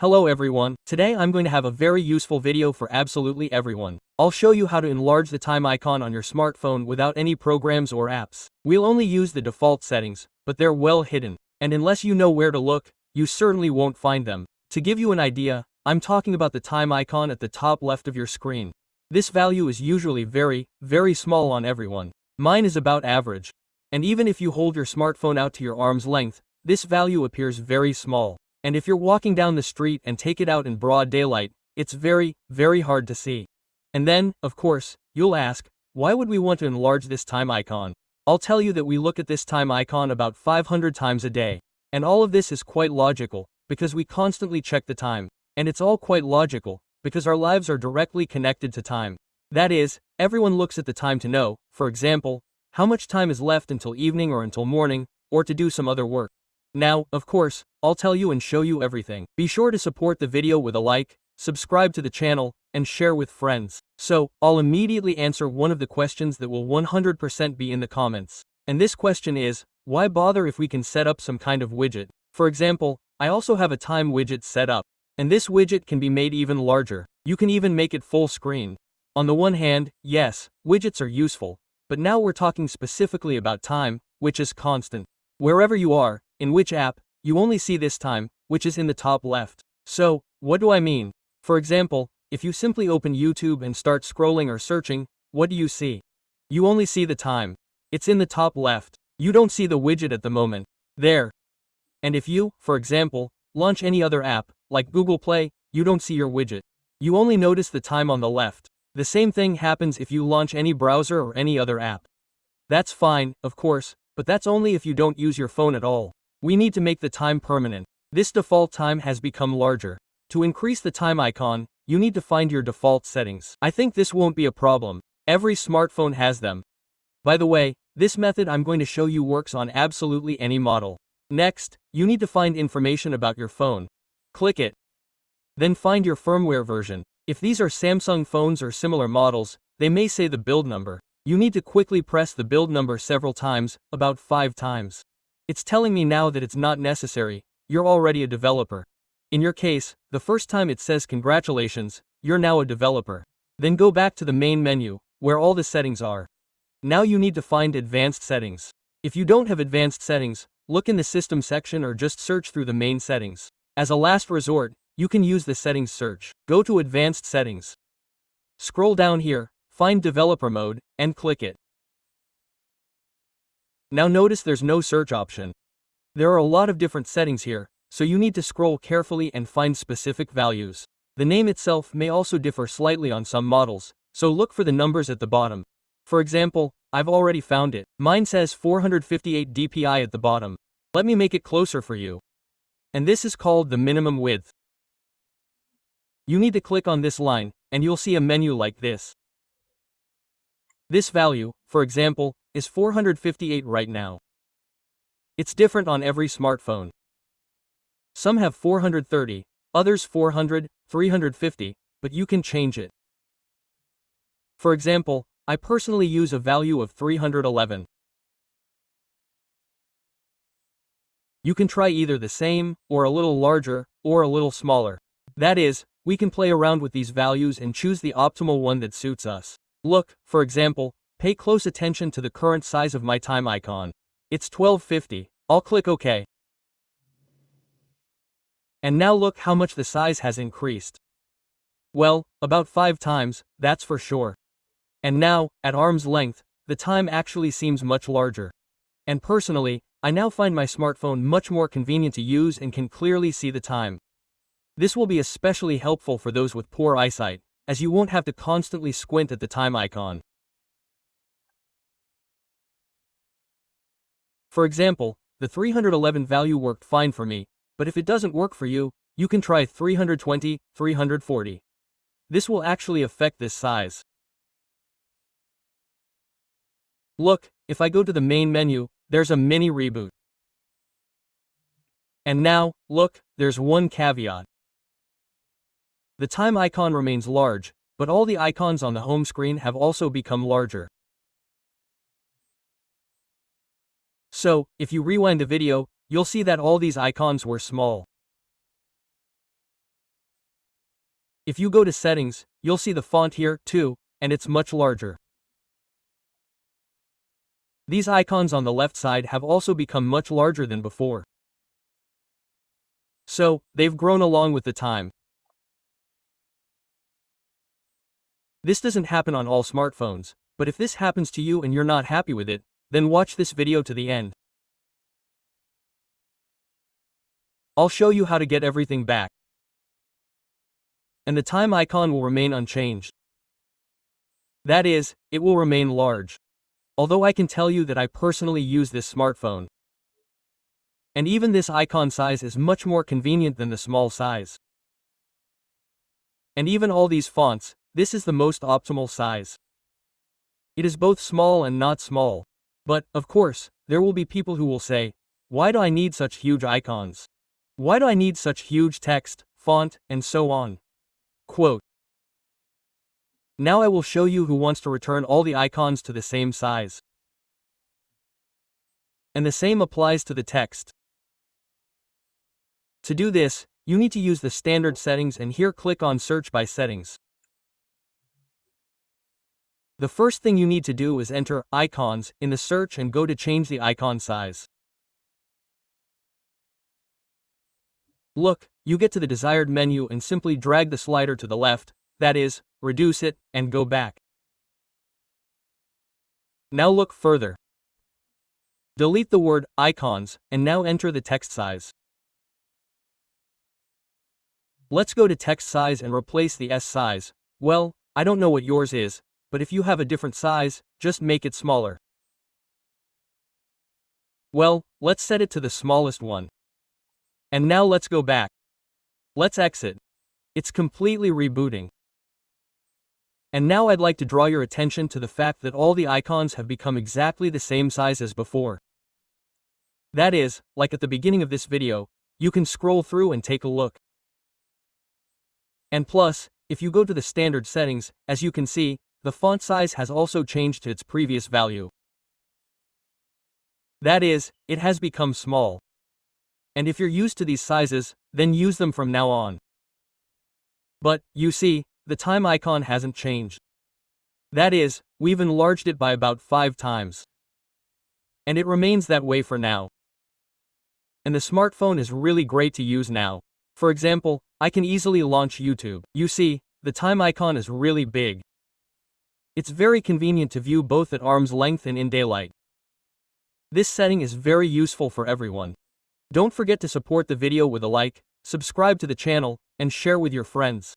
Hello everyone, today I'm going to have a very useful video for absolutely everyone. I'll show you how to enlarge the time icon on your smartphone without any programs or apps. We'll only use the default settings, but they're well hidden, and unless you know where to look, you certainly won't find them. To give you an idea, I'm talking about the time icon at the top left of your screen. This value is usually very small on everyone. Mine is about average. And even if you hold your smartphone out to your arm's length, this value appears very small. And if you're walking down the street and take it out in broad daylight, it's very hard to see. And then, of course, you'll ask, why would we want to enlarge this time icon? I'll tell you that we look at this time icon about 500 times a day. And all of this is quite logical, because we constantly check the time. And it's all quite logical, because our lives are directly connected to time. That is, everyone looks at the time to know, for example, how much time is left until evening or until morning, or to do some other work. Now, of course, I'll tell you and show you everything. Be sure to support the video with a like, subscribe to the channel, and share with friends. So, I'll immediately answer one of the questions that will 100% be in the comments. And this question is, why bother if we can set up some kind of widget? For example, I also have a time widget set up. And this widget can be made even larger. You can even make it full screen. On the one hand, yes, widgets are useful. But now we're talking specifically about time, which is constant. Wherever you are, in which app, you only see this time, which is in the top left. So, what do I mean? For example, if you simply open YouTube and start scrolling or searching, what do you see? You only see the time. It's in the top left. You don't see the widget at the moment. There. And if you, for example, launch any other app, like Google Play, you don't see your widget. You only notice the time on the left. The same thing happens if you launch any browser or any other app. That's fine, of course, but that's only if you don't use your phone at all. We need to make the time permanent. This default time has become larger. To increase the time icon, you need to find your default settings. I think this won't be a problem. Every smartphone has them. By the way, this method I'm going to show you works on absolutely any model. Next, you need to find information about your phone. Click it. Then find your firmware version. If these are Samsung phones or similar models, they may say the build number. You need to quickly press the build number several times, about 5 times. It's telling me now that it's not necessary, you're already a developer. In your case, the first time it says congratulations, you're now a developer. Then go back to the main menu, where all the settings are. Now you need to find advanced settings. If you don't have advanced settings, look in the system section or just search through the main settings. As a last resort, you can use the settings search. Go to advanced settings. Scroll down here, find developer mode, and click it. Now notice there's no search option. There are a lot of different settings here, so you need to scroll carefully and find specific values. The name itself may also differ slightly on some models, so look for the numbers at the bottom. For example, I've already found it. Mine says 458 dpi at the bottom. Let me make it closer for you. And this is called the minimum width. You need to click on this line, and you'll see a menu like this. This value, for example, is 458 right now. It's different on every smartphone. Some have 430, others 400, 350, but you can change it. For example, I personally use a value of 311. You can try either the same, or a little larger, or a little smaller. That is, we can play around with these values and choose the optimal one that suits us. Look, for example, pay close attention to the current size of my time icon. It's 1250. I'll click OK. And now look how much the size has increased. Well, about 5 times, that's for sure. And now, at arm's length, the time actually seems much larger. And personally, I now find my smartphone much more convenient to use and can clearly see the time. This will be especially helpful for those with poor eyesight, as you won't have to constantly squint at the time icon. For example, the 311 value worked fine for me, but if it doesn't work for you, you can try 320, 340. This will actually affect this size. Look, if I go to the main menu, there's a mini reboot. And now, look, there's one caveat. The time icon remains large, but all the icons on the home screen have also become larger. So, if you rewind the video, you'll see that all these icons were small. If you go to settings, you'll see the font here, too, and it's much larger. These icons on the left side have also become much larger than before. So, they've grown along with the time. This doesn't happen on all smartphones, but if this happens to you and you're not happy with it, then watch this video to the end. I'll show you how to get everything back. And the time icon will remain unchanged. That is, it will remain large. Although I can tell you that I personally use this smartphone. And even this icon size is much more convenient than the small size. And even all these fonts, this is the most optimal size. It is both small and not small. But, of course, there will be people who will say, why do I need such huge icons? Why do I need such huge text, font, and so on? Quote. Now I will show you who wants to return all the icons to the same size. And the same applies to the text. To do this, you need to use the standard settings and here click on Search by Settings. The first thing you need to do is enter Icons in the search and go to change the icon size. Look, you get to the desired menu and simply drag the slider to the left, that is, reduce it, and go back. Now look further. Delete the word icons, and now enter the text size. Let's go to text size and replace the S size. Well, I don't know what yours is, but if you have a different size, just make it smaller. Well, let's set it to the smallest one. And now let's go back. Let's exit. It's completely rebooting. And now I'd like to draw your attention to the fact that all the icons have become exactly the same size as before. That is, like at the beginning of this video, you can scroll through and take a look. And plus, if you go to the standard settings, as you can see, the font size has also changed to its previous value. That is, it has become small. And if you're used to these sizes, then use them from now on. But, you see, the time icon hasn't changed. That is, we've enlarged it by about 5 times. And it remains that way for now. And the smartphone is really great to use now. For example, I can easily launch YouTube. You see, the time icon is really big. It's very convenient to view both at arm's length and in daylight. This setting is very useful for everyone. Don't forget to support the video with a like, subscribe to the channel, and share with your friends.